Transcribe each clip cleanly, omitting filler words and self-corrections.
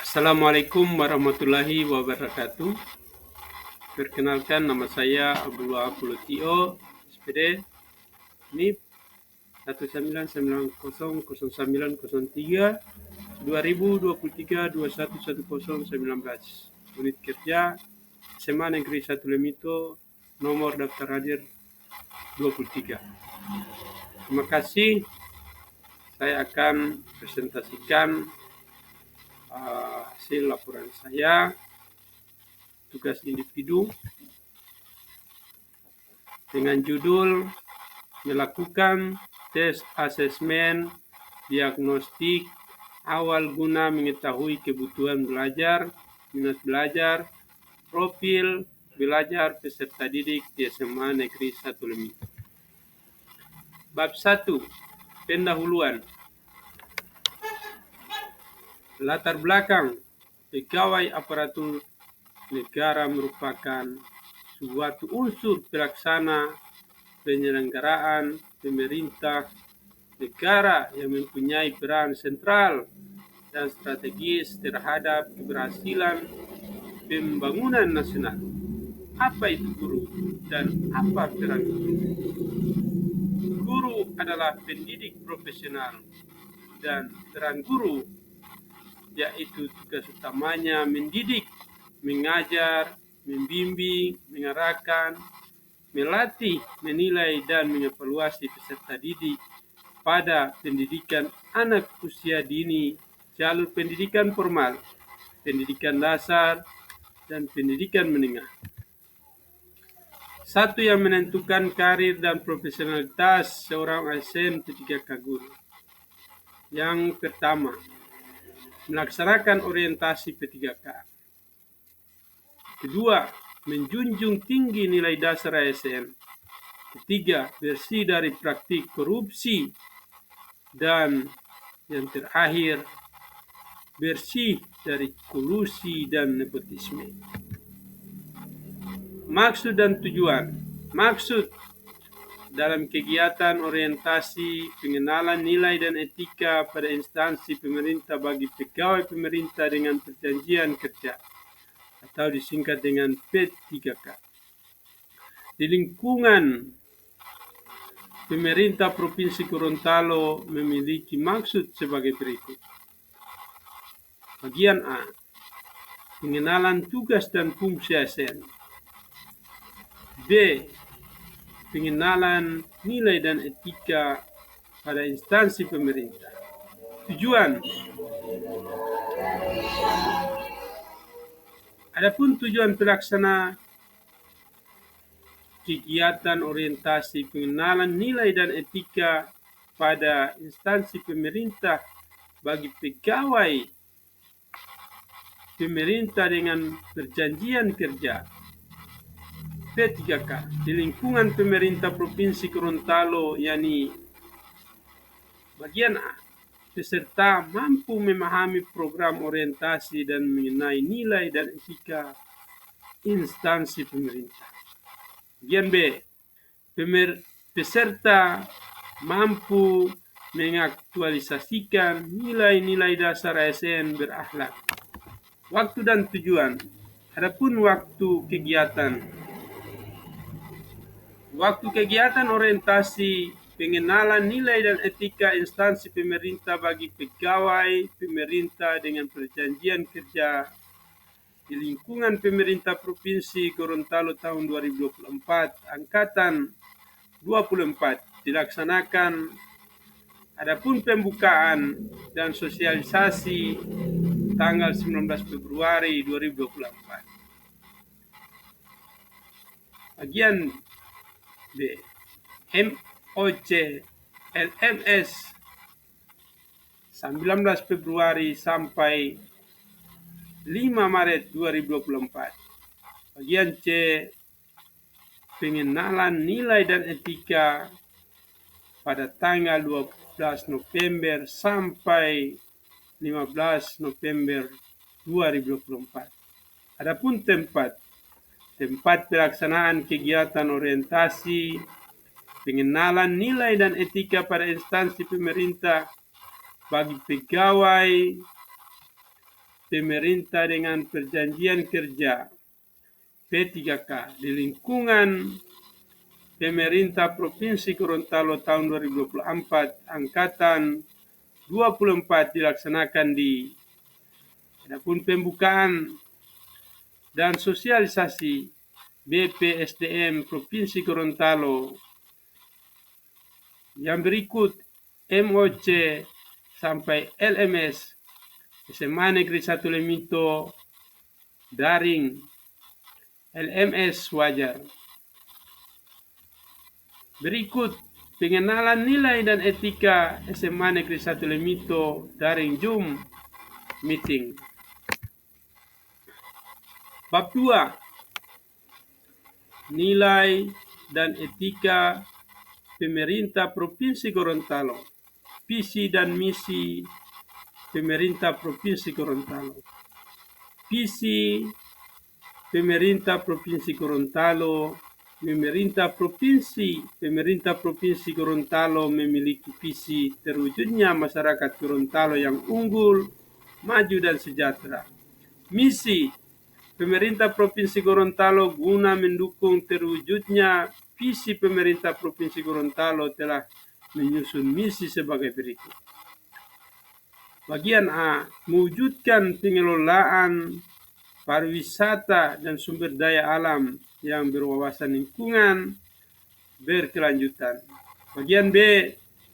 Assalamualaikum warahmatullahi wabarakatuh. Perkenalkan, nama saya Abdullah Apulutio, SPD, NIP 199000903 2023 Unit kerja SMA Negeri 1 Lemito, nomor daftar hadir 23. Terima kasih. Saya akan presentasikan hasil laporan saya, tugas individu, dengan judul melakukan tes asesmen diagnostik awal guna mengetahui kebutuhan belajar, minat belajar, profil belajar peserta didik di SMA Negeri 1 Lemito. Bab 1. Pendahuluan. Latar belakang. Pegawai aparatur negara merupakan suatu unsur pelaksana penyelenggaraan pemerintah negara yang mempunyai peran sentral dan strategis terhadap keberhasilan pembangunan nasional. Apa itu guru dan apa peran guru? Guru adalah pendidik profesional dan peran guru yaitu tugas utamanya mendidik, mengajar, membimbing, mengarahkan, melatih, menilai, dan mengevaluasi peserta didik pada pendidikan anak usia dini, jalur pendidikan formal, pendidikan dasar, dan pendidikan menengah. Satu yang menentukan karir dan profesionalitas seorang ASN P3K guru. Yang pertama, melaksanakan orientasi P3K. Kedua, menjunjung tinggi nilai dasar ASN. Ketiga, bersih dari praktik korupsi. Dan yang terakhir, bersih dari kolusi dan nepotisme. Maksud dan tujuan. Maksud dalam kegiatan orientasi pengenalan nilai dan etika pada instansi pemerintah bagi pegawai pemerintah dengan perjanjian kerja atau disingkat dengan P3K. Di lingkungan pemerintah Provinsi Gorontalo memiliki maksud sebagai berikut. Bagian A. Pengenalan tugas dan fungsi ASN. B. Pengenalan nilai dan etika pada instansi pemerintah. Tujuan. Adapun tujuan pelaksana kegiatan orientasi pengenalan nilai dan etika pada instansi pemerintah bagi pegawai pemerintah dengan perjanjian kerja P3K di lingkungan pemerintah Provinsi Gorontalo, yakni bagian A. Peserta mampu memahami program orientasi dan mengenai nilai dan etika instansi pemerintah. Bagian B. Peserta mampu mengaktualisasikan nilai-nilai dasar ASN berakhlak. Waktu dan tujuan. Adapun waktu kegiatan. Waktu kegiatan orientasi pengenalan nilai dan etika instansi pemerintah bagi pegawai pemerintah dengan perjanjian kerja di lingkungan pemerintah Provinsi Gorontalo tahun 2024 angkatan 24 dilaksanakan. Adapun pembukaan dan sosialisasi tanggal 19 Februari 2024. Bagian B. MOC LMS 19 Februari sampai 5 Maret 2024. Bagian C. Pengenalan nilai dan etika pada tanggal 12 November sampai 15 November 2024. Adapun tempat pelaksanaan kegiatan orientasi pengenalan nilai dan etika pada instansi pemerintah bagi pegawai pemerintah dengan perjanjian kerja P3K di lingkungan pemerintah Provinsi Gorontalo tahun 2024 angkatan 24 dilaksanakan di Adapun pembukaan dan sosialisasi BPSDM Provinsi Gorontalo yang berikut MOC sampai LMS SMA Negeri 1 Lemito daring LMS wajar. Berikut pengenalan nilai dan etika SMA Negeri 1 Lemito daring Zoom meeting. Bab 2. Nilai dan etika pemerintah Provinsi Gorontalo. Visi dan misi pemerintah Provinsi Gorontalo. Visi pemerintah Provinsi Gorontalo. Pemerintah Provinsi Gorontalo memiliki visi terwujudnya masyarakat Gorontalo yang unggul, maju dan sejahtera. Misi pemerintah Provinsi Gorontalo guna mendukung terwujudnya visi pemerintah Provinsi Gorontalo telah menyusun misi sebagai berikut. Bagian A, mewujudkan pengelolaan pariwisata dan sumber daya alam yang berwawasan lingkungan berkelanjutan. Bagian B,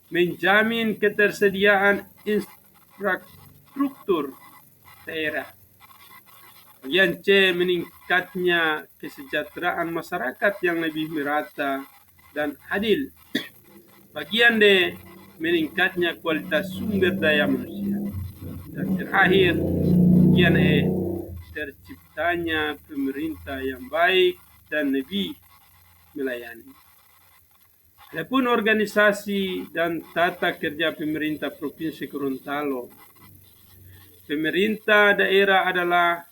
menjamin ketersediaan infrastruktur daerah. Bagian C, meningkatnya kesejahteraan masyarakat yang lebih merata dan adil. Bagian D, meningkatnya kualitas sumber daya manusia. Dan terakhir, bagian E, terciptanya pemerintah yang baik dan lebih melayani. Adapun organisasi dan tata kerja pemerintah Provinsi Gorontalo. Pemerintah daerah adalah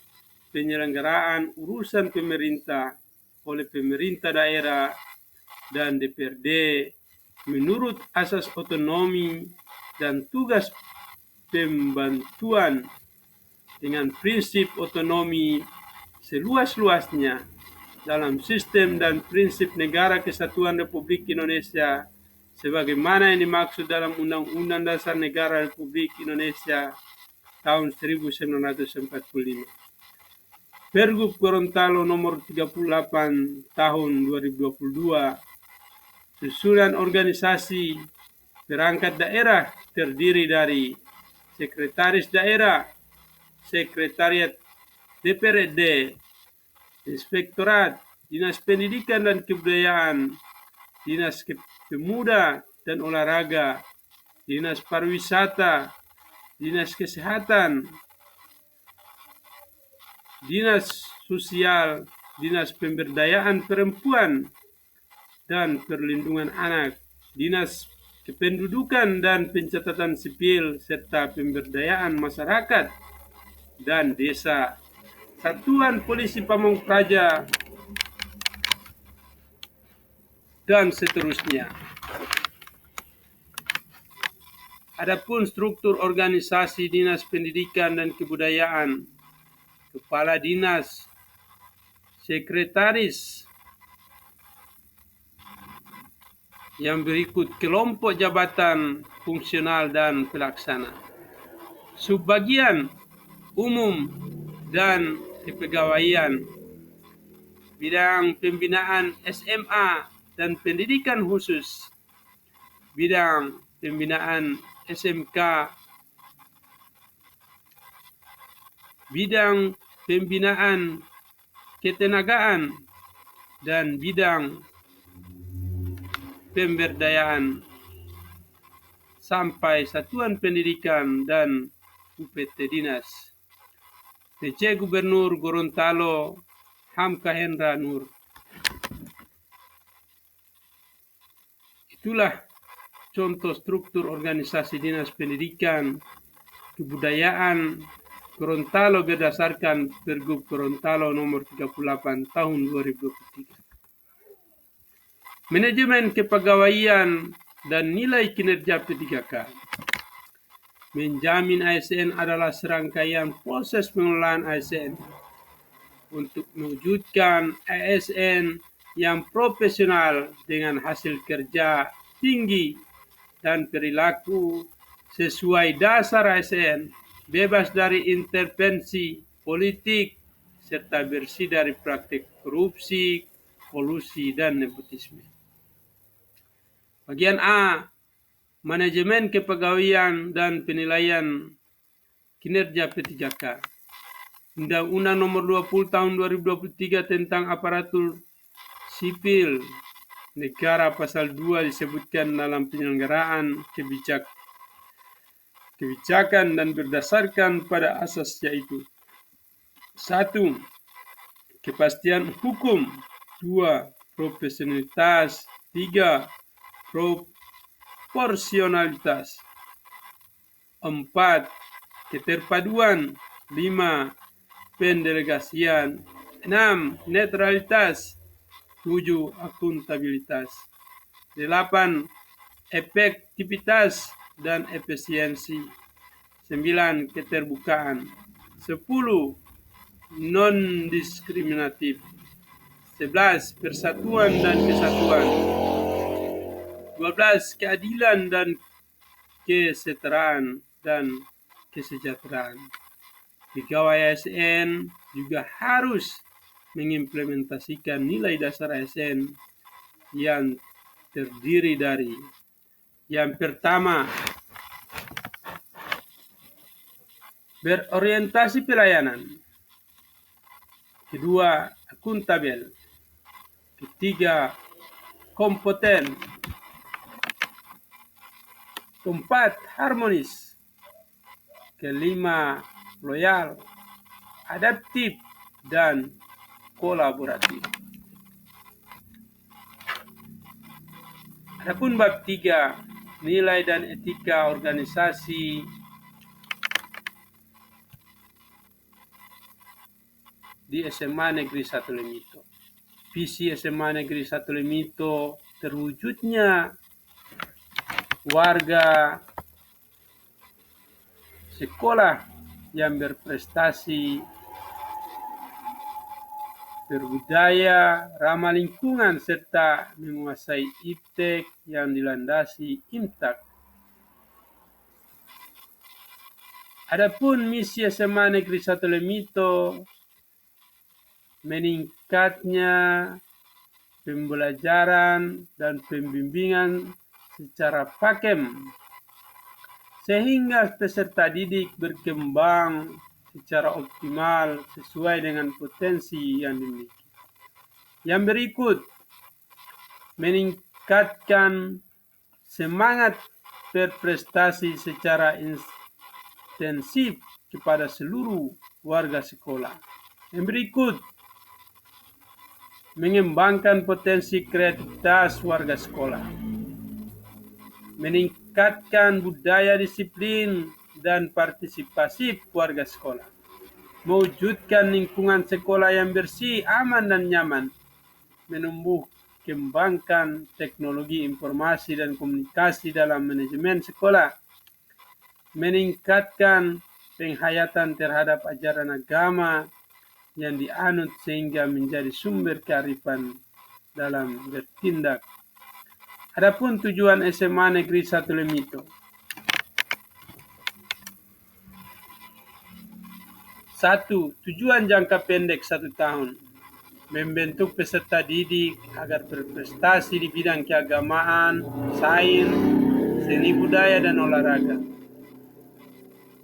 penyelenggaraan urusan pemerintah oleh pemerintah daerah dan DPRD menurut asas otonomi dan tugas pembantuan dengan prinsip otonomi seluas-luasnya dalam sistem dan prinsip negara kesatuan Republik Indonesia sebagaimana yang dimaksud dalam Undang-Undang Dasar Negara Republik Indonesia tahun 1945. Pergub Gorontalo nomor 38 tahun 2022. Susunan organisasi perangkat daerah terdiri dari sekretaris daerah, sekretariat DPRD, inspektorat, dinas pendidikan dan kebudayaan, dinas pemuda dan olahraga, dinas pariwisata, dinas kesehatan, dinas sosial, dinas pemberdayaan perempuan dan perlindungan anak, dinas kependudukan dan pencatatan sipil serta pemberdayaan masyarakat dan desa, satuan polisi Pamong Praja, dan seterusnya. Adapun struktur organisasi dinas pendidikan dan kebudayaan, kepala dinas, sekretaris yang berikut kelompok jabatan fungsional dan pelaksana, subbagian umum dan kepegawaian, bidang pembinaan SMA dan pendidikan khusus, bidang pembinaan SMK, bidang pembinaan ketenagaan, dan bidang pemberdayaan sampai satuan pendidikan dan UPT dinas. PJ Gubernur Gorontalo Hamka Hendra Nur. Itulah contoh struktur organisasi dinas pendidikan kebudayaan Gorontalo berdasarkan Pergub Gorontalo nomor 38 tahun 2023. Manajemen kepegawaian dan nilai kinerja P3K. Menjamin ASN adalah serangkaian proses pengelolaan ASN untuk mewujudkan ASN yang profesional dengan hasil kerja tinggi dan perilaku sesuai dasar ASN, bebas dari intervensi politik, serta bersih dari praktik korupsi, kolusi, dan nepotisme. Bagian A, manajemen kepegawaian dan penilaian kinerja P3K. Undang-Undang Nomor 20 Tahun 2023 tentang Aparatur Sipil Negara Pasal 2 disebutkan dalam penyelenggaraan kebijakan dan berdasarkan pada asas yaitu 1. Kepastian hukum, 2. Profesionalitas, 3. Proporsionalitas, 4. Keterpaduan, 5. Pendelegasian, 6. Netralitas, 7. Akuntabilitas, 8. Efektivitas dan efisiensi, 9. Keterbukaan, 10. Non-diskriminatif, 11. Persatuan dan kesatuan, 12. Keadilan dan kesejahteraan. Pegawai ASN juga harus mengimplementasikan nilai dasar ASN yang terdiri dari yang pertama, berorientasi pelayanan, kedua, akuntabel, ketiga, kompeten, keempat, harmonis, kelima, loyal, adaptif, dan kolaboratif. Adapun bab 3, nilai dan etika organisasi, di SMA Negeri 1 Lemito. Visi SMA Negeri 1 Lemito terwujudnya warga sekolah yang berprestasi, berbudaya, ramah lingkungan, serta menguasai iptek yang dilandasi IMTAK. Adapun misi SMA Negeri 1 Lemito, meningkatnya pembelajaran dan pembimbingan secara pakem sehingga peserta didik berkembang secara optimal sesuai dengan potensi yang dimiliki. Yang berikut, meningkatkan semangat berprestasi secara intensif kepada seluruh warga sekolah. Yang berikut, mengembangkan potensi kreativitas warga sekolah, meningkatkan budaya disiplin dan partisipasi warga sekolah, mewujudkan lingkungan sekolah yang bersih, aman, dan nyaman, menumbuh kembangkan teknologi informasi dan komunikasi dalam manajemen sekolah, meningkatkan penghayatan terhadap ajaran agama yang dianut sehingga menjadi sumber kearifan dalam bertindak. Adapun tujuan SMA Negeri 1 Lemito. 1. Tujuan jangka pendek 1 tahun. Membentuk peserta didik agar berprestasi di bidang keagamaan, sains, seni budaya, dan olahraga.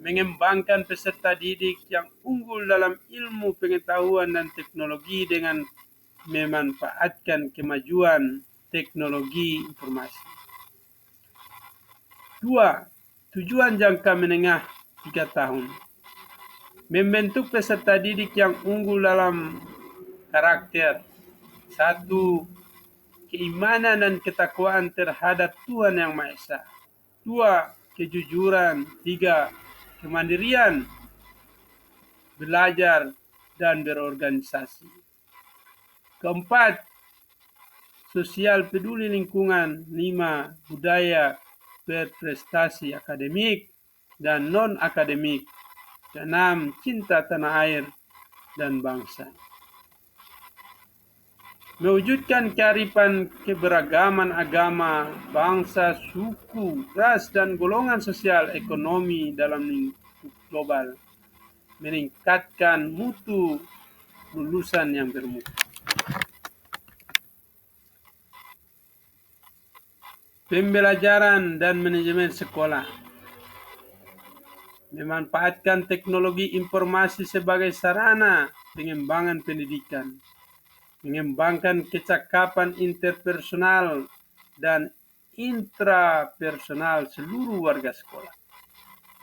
Mengembangkan peserta didik yang unggul dalam ilmu, pengetahuan, dan teknologi dengan memanfaatkan kemajuan teknologi informasi. 2. Tujuan jangka menengah 3 tahun. Membentuk peserta didik yang unggul dalam karakter. 1. Keimanan dan ketakwaan terhadap Tuhan Yang Maha Esa. 2. Kejujuran. 3. Kemandirian, belajar, dan berorganisasi. Keempat, sosial peduli lingkungan. 5. Budaya berprestasi akademik. dan non-akademik. Keenam, cinta tanah air dan bangsa. Mewujudkan kearifan keberagaman agama, bangsa, suku, ras, dan golongan sosial ekonomi dalam lingkup global. Meningkatkan mutu lulusan yang bermutu. Pembelajaran dan manajemen sekolah. Memanfaatkan teknologi informasi sebagai sarana pengembangan pendidikan. Mengembangkan kecakapan interpersonal dan intrapersonal seluruh warga sekolah.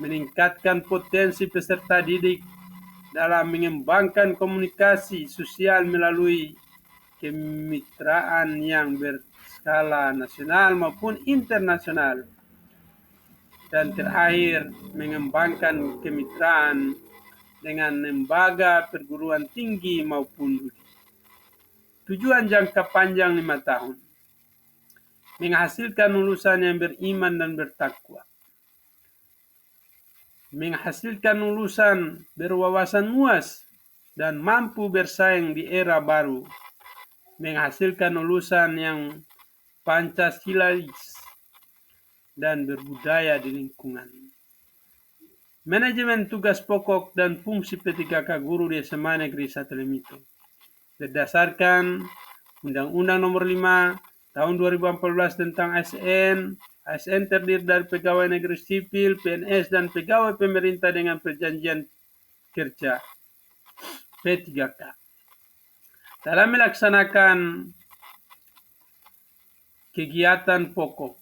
Meningkatkan potensi peserta didik dalam mengembangkan komunikasi sosial melalui kemitraan yang berskala nasional maupun internasional. Dan terakhir, mengembangkan kemitraan dengan lembaga perguruan tinggi maupun studi. Tujuan jangka panjang 5 tahun. Menghasilkan lulusan yang beriman dan bertakwa. Menghasilkan lulusan berwawasan luas dan mampu bersaing di era baru. Menghasilkan lulusan yang Pancasilais dan berbudaya di lingkungan. Manajemen tugas pokok dan fungsi P3K guru di SMA Negeri 1 Lemito. Berdasarkan Undang-Undang Nomor 5 Tahun 2014 tentang ASN, ASN terdiri dari pegawai negeri sipil, PNS, dan pegawai pemerintah dengan perjanjian kerja P3K. Dalam melaksanakan kegiatan pokok,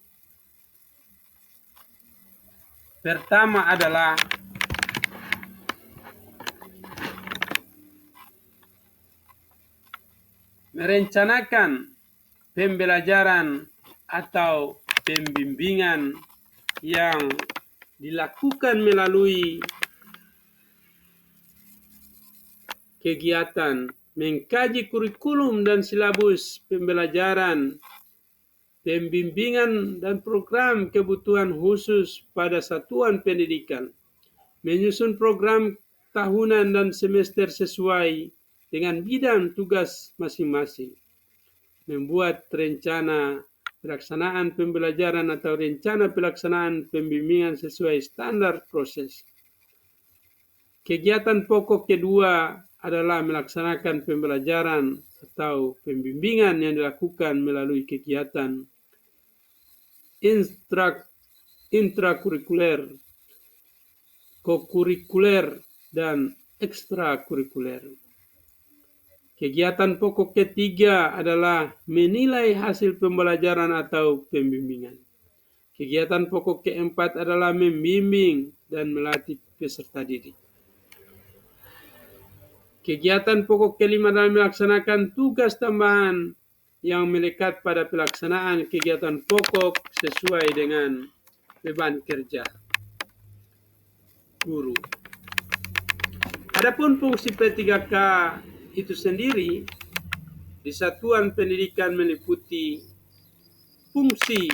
pertama adalah merencanakan pembelajaran atau pembimbingan yang dilakukan melalui kegiatan mengkaji kurikulum dan silabus pembelajaran, pembimbingan dan program kebutuhan khusus pada satuan pendidikan, menyusun program tahunan dan semester sesuai dengan bidang tugas masing-masing, membuat rencana pelaksanaan pembelajaran atau rencana pelaksanaan pembimbingan sesuai standar proses. Kegiatan pokok kedua adalah melaksanakan pembelajaran atau pembimbingan yang dilakukan melalui kegiatan intrakurikuler, kokurikuler, dan ekstrakurikuler. Kegiatan pokok ketiga adalah menilai hasil pembelajaran atau pembimbingan. Kegiatan pokok keempat adalah membimbing dan melatih peserta didik. Kegiatan pokok kelima adalah melaksanakan tugas tambahan yang melekat pada pelaksanaan kegiatan pokok sesuai dengan beban kerja guru. Adapun fungsi P3K itu sendiri di satuan pendidikan meliputi fungsi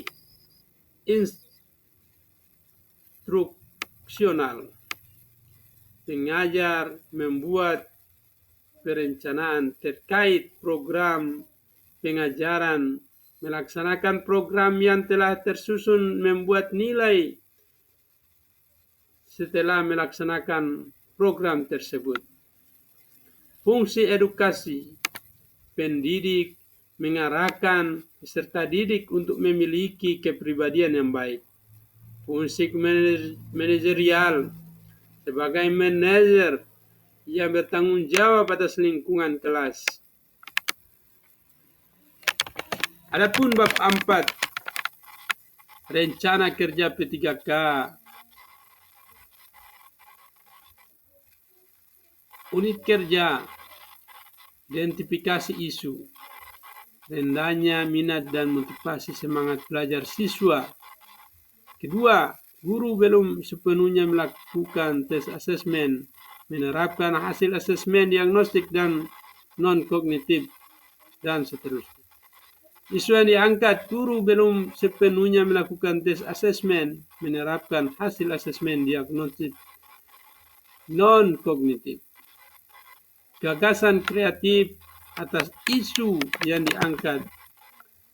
instruksional, pengajar membuat perencanaan terkait program pengajaran, melaksanakan program yang telah tersusun, membuat nilai setelah melaksanakan program tersebut. Fungsi edukasi, pendidik mengarahkan peserta didik untuk memiliki kepribadian yang baik. Fungsi manajerial, sebagai manajer yang bertanggung jawab atas lingkungan kelas. Adapun bab 4, rencana kerja P3K. Unit kerja, identifikasi isu, rendahnya minat dan motivasi semangat belajar siswa. Kedua, guru belum sepenuhnya melakukan tes asesmen, menerapkan hasil asesmen diagnostik dan non-kognitif, dan seterusnya. Isu yang diangkat, guru belum sepenuhnya melakukan tes asesmen, menerapkan hasil asesmen diagnostik non-kognitif. Gagasan kreatif atas isu yang diangkat,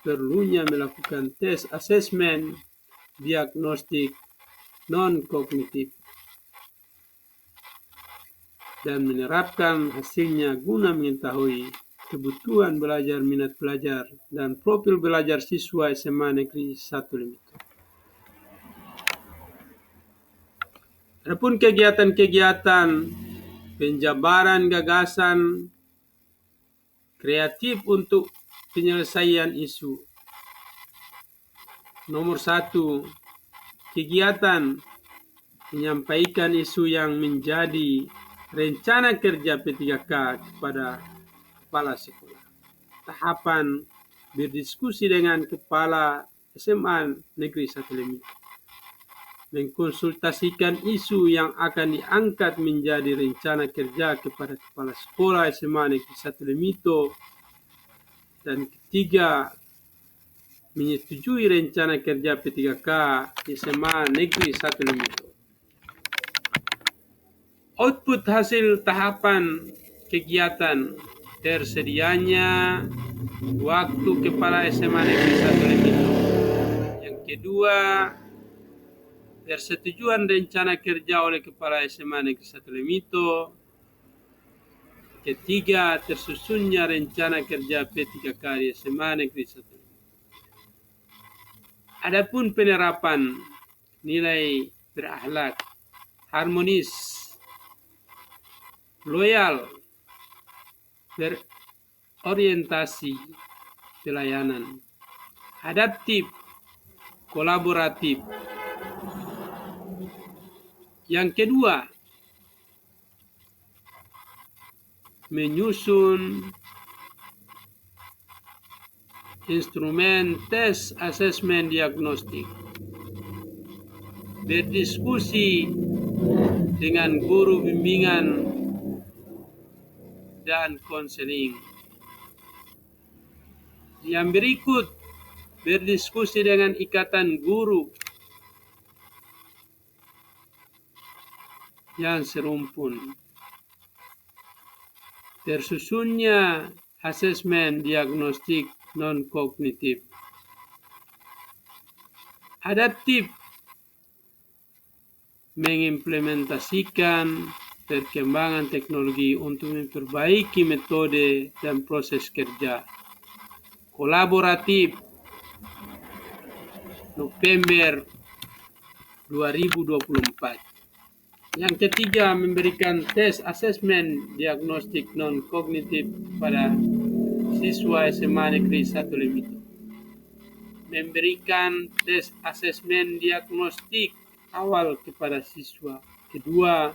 perlunya melakukan tes asesmen diagnostik non-kognitif dan menerapkan hasilnya guna mengetahui kebutuhan belajar, minat belajar, dan profil belajar siswa SMA Negeri 1 Limito. Adapun kegiatan-kegiatan penjabaran gagasan kreatif untuk penyelesaian isu. Nomor 1, kegiatan menyampaikan isu yang menjadi rencana kerja P3K kepada kepala sekolah. Tahapan berdiskusi dengan kepala SMA Negeri 1 Limito. Mengkonsultasikan isu yang akan diangkat menjadi rencana kerja kepada kepala sekolah SMA Negeri 1 Limito. Dan ketiga, menyetujui rencana kerja P3K SMA Negeri 1 Limito. Output hasil tahapan kegiatan: tersedianya waktu kepala SMA Negeri 1 Limito. Yang kedua, persetujuan rencana kerja oleh kepala SMA Negeri 1 Limito. Ketiga, tersusunnya rencana kerja P3K di SMA Negeri 1 Limito. Adapun penerapan nilai berakhlak, harmonis, loyal, berorientasi pelayanan, adaptif, kolaboratif. Yang kedua, menyusun instrumen tes asesmen diagnostik, berdiskusi dengan guru bimbingan dan konseling. Yang berikut, berdiskusi dengan ikatan guru yang serumpun. Tersusunnya asesmen diagnostik non-kognitif. Adaptif, mengimplementasikan perkembangan teknologi untuk memperbaiki metode dan proses kerja. Kolaboratif, November 2024. Yang ketiga, memberikan tes asesmen diagnostik non-kognitif pada siswa SMA Negeri 1 Limito. Memberikan tes asesmen diagnostik awal kepada siswa. Kedua,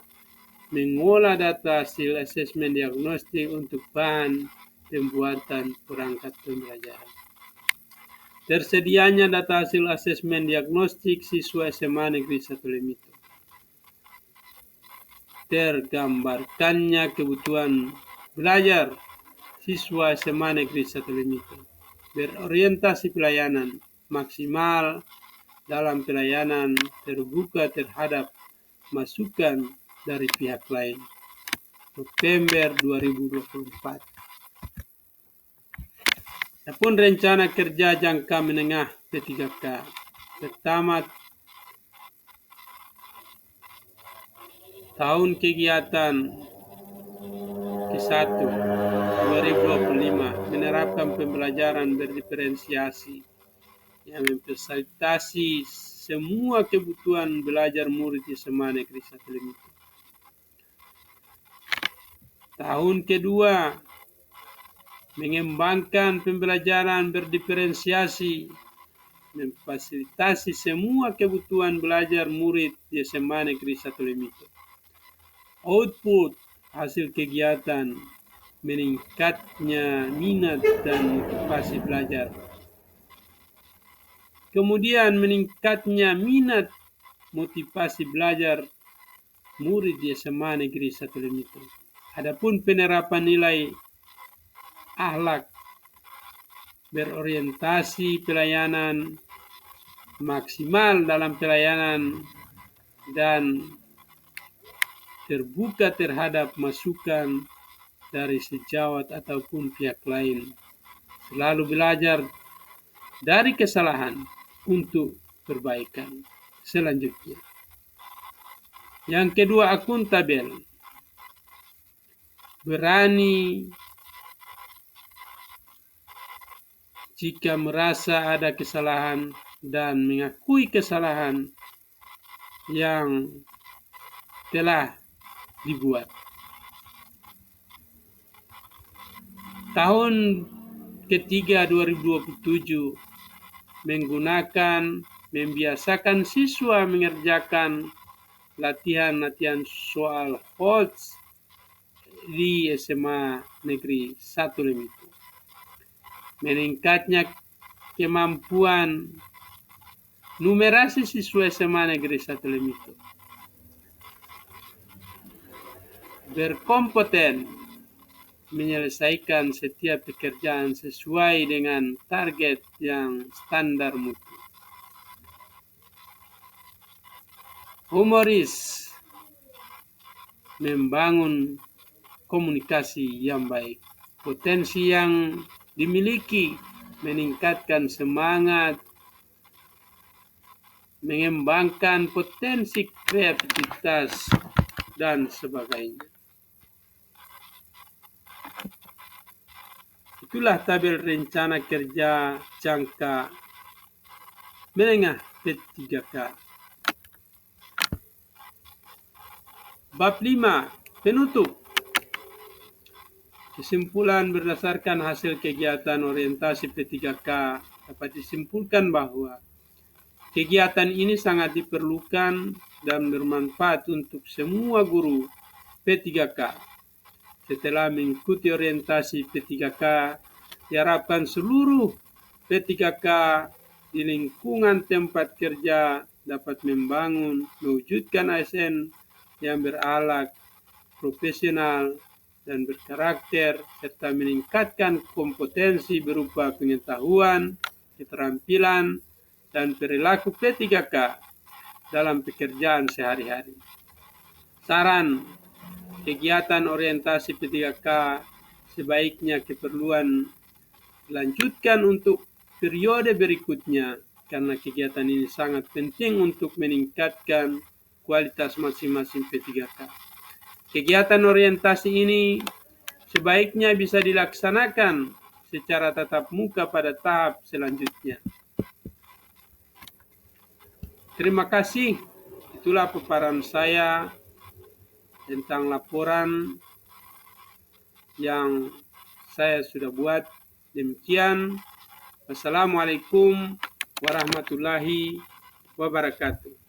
mengolah data hasil asesmen diagnostik untuk bahan pembuatan perangkat pembelajaran. Tersedianya data hasil asesmen diagnostik siswa SMA Negeri 1 Limito. Tergambarkannya kebutuhan belajar siswa SMA Negeri 1 Limito. Berorientasi pelayanan maksimal dalam pelayanan terbuka terhadap masukan dari pihak lain. November 2024. Adapun rencana kerja jangka menengah P3K. Pertama, tahun kegiatan ke-1 2025 menerapkan pembelajaran berdiferensiasi yang memfasilitasi semua kebutuhan belajar murid di SMA Negeri 1 Limito. Tahun kedua, mengembangkan pembelajaran berdiferensiasi, memfasilitasi semua kebutuhan belajar murid di SMA Negeri 1 Limito. Output hasil kegiatan, meningkatnya minat dan motivasi belajar. Kemudian meningkatnya minat motivasi belajar murid di SMA Negeri 1 Limito. Adapun penerapan nilai akhlak, berorientasi pelayanan, maksimal dalam pelayanan, dan terbuka terhadap masukan dari sejawat ataupun pihak lain. Selalu belajar dari kesalahan untuk perbaikan selanjutnya. Yang kedua, akuntabel. Berani jika merasa ada kesalahan dan mengakui kesalahan yang telah dibuat. Tahun ketiga 2027 membiasakan siswa mengerjakan latihan soal HOTS di SMA Negeri 1 Lemito. Meningkatnya kemampuan numerasi siswa SMA Negeri 1 Lemito. Berkompeten menyelesaikan setiap pekerjaan sesuai dengan target yang standar mutu. Humoris, membangun komunikasi yang baik. Potensi yang dimiliki meningkatkan semangat, mengembangkan potensi kreativitas, dan sebagainya. Itulah tabel rencana kerja jangka menengah P3K. Bab 5. Penutup. Kesimpulan berdasarkan hasil kegiatan orientasi P3K dapat disimpulkan bahwa kegiatan ini sangat diperlukan dan bermanfaat untuk semua guru P3K. Setelah mengikuti orientasi P3K, diharapkan seluruh P3K di lingkungan tempat kerja dapat mewujudkan ASN yang berakhlak, profesional, dan berkarakter, serta meningkatkan kompetensi berupa pengetahuan, keterampilan, dan perilaku P3K dalam pekerjaan sehari-hari. Saran, kegiatan orientasi P3K sebaiknya keperluan lanjutkan untuk periode berikutnya, karena kegiatan ini sangat penting untuk meningkatkan kualitas masing-masing P3K. Kegiatan orientasi ini sebaiknya bisa dilaksanakan secara tatap muka pada tahap selanjutnya. Terima kasih. Itulah paparan saya tentang laporan yang saya sudah buat. Demikian. Wassalamualaikum warahmatullahi wabarakatuh.